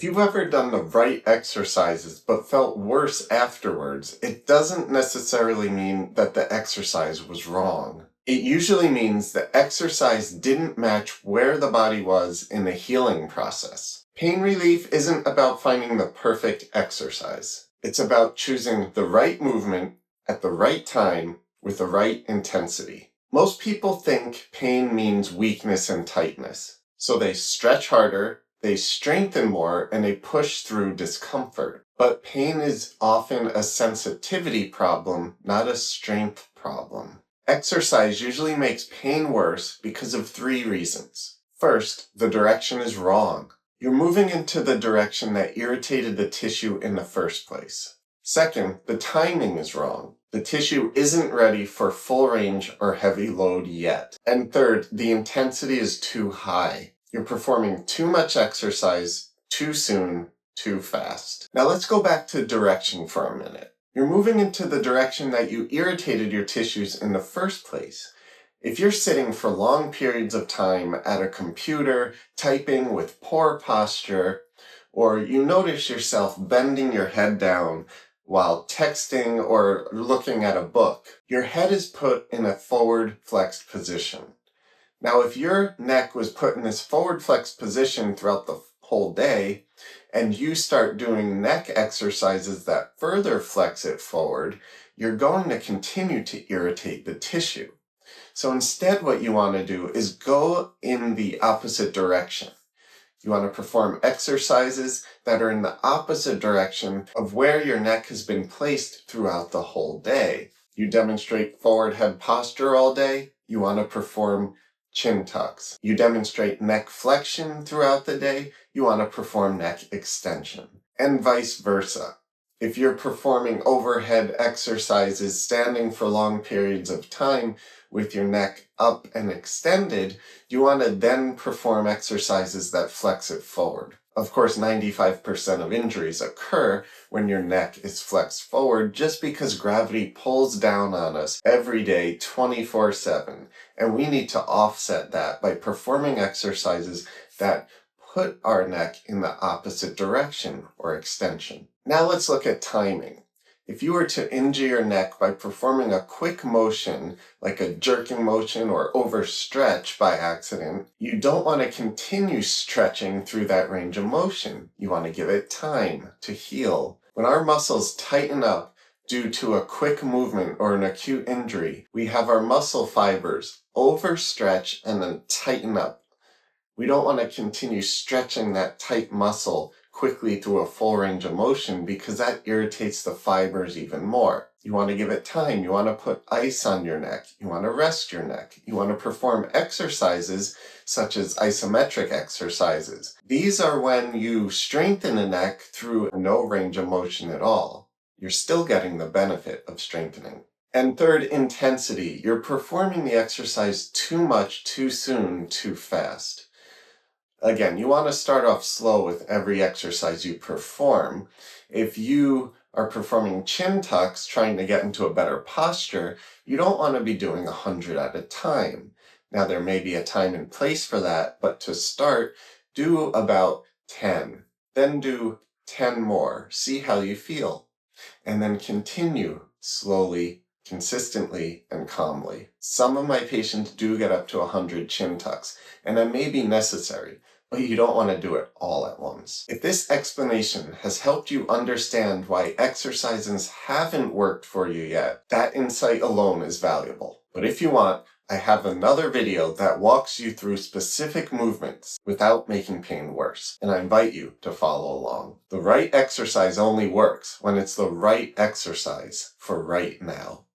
If you've ever done the right exercises but felt worse afterwards, it doesn't necessarily mean that the exercise was wrong. It usually means the exercise didn't match where the body was in the healing process. Pain relief isn't about finding the perfect exercise. It's about choosing the right movement at the right time with the right intensity. Most people think pain means weakness and tightness, so they stretch harder, they strengthen more, and they push through discomfort. But pain is often a sensitivity problem, not a strength problem. Exercise usually makes pain worse because of 3 reasons. First, the direction is wrong. You're moving into the direction that irritated the tissue in the first place. Second, the timing is wrong. The tissue isn't ready for full range or heavy load yet. And third, the intensity is too high. You're performing too much exercise, too soon, too fast. Now let's go back to direction for a minute. You're moving into the direction that you irritated your tissues in the first place. If you're sitting for long periods of time at a computer, typing with poor posture, or you notice yourself bending your head down while texting or looking at a book, your head is put in a forward flexed position. Now, if your neck was put in this forward flexed position throughout the whole day, and you start doing neck exercises that further flex it forward, you're going to continue to irritate the tissue. So instead, what you want to do is go in the opposite direction. You want to perform exercises that are in the opposite direction of where your neck has been placed throughout the whole day. You demonstrate forward head posture all day, you want to perform chin tucks. You demonstrate neck flexion throughout the day, you want to perform neck extension. And vice versa. If you're performing overhead exercises standing for long periods of time with your neck up and extended, you want to then perform exercises that flex it forward. Of course, 95% of injuries occur when your neck is flexed forward just because gravity pulls down on us every day 24/7. And we need to offset that by performing exercises that put our neck in the opposite direction or extension. Now let's look at timing. If you were to injure your neck by performing a quick motion, like a jerking motion or overstretch by accident, you don't want to continue stretching through that range of motion. You want to give it time to heal. When our muscles tighten up due to a quick movement or an acute injury, we have our muscle fibers overstretch and then tighten up. We don't want to continue stretching that tight muscle quickly through a full range of motion because that irritates the fibers even more. You want to give it time. You want to put ice on your neck. You want to rest your neck. You want to perform exercises such as isometric exercises. These are when you strengthen the neck through no range of motion at all. You're still getting the benefit of strengthening. And third, intensity. You're performing the exercise too much, too soon, too fast. Again, you want to start off slow with every exercise you perform. If you are performing chin tucks, trying to get into a better posture, you don't want to be doing 100 at a time. Now, there may be a time and place for that, but to start, do about 10. Then do 10 more. See how you feel. And then continue slowly, consistently, and calmly. Some of my patients do get up to 100 chin tucks, and that may be necessary, but you don't want to do it all at once. If this explanation has helped you understand why exercises haven't worked for you yet, that insight alone is valuable. But if you want, I have another video that walks you through specific movements without making pain worse, and I invite you to follow along. The right exercise only works when it's the right exercise for right now.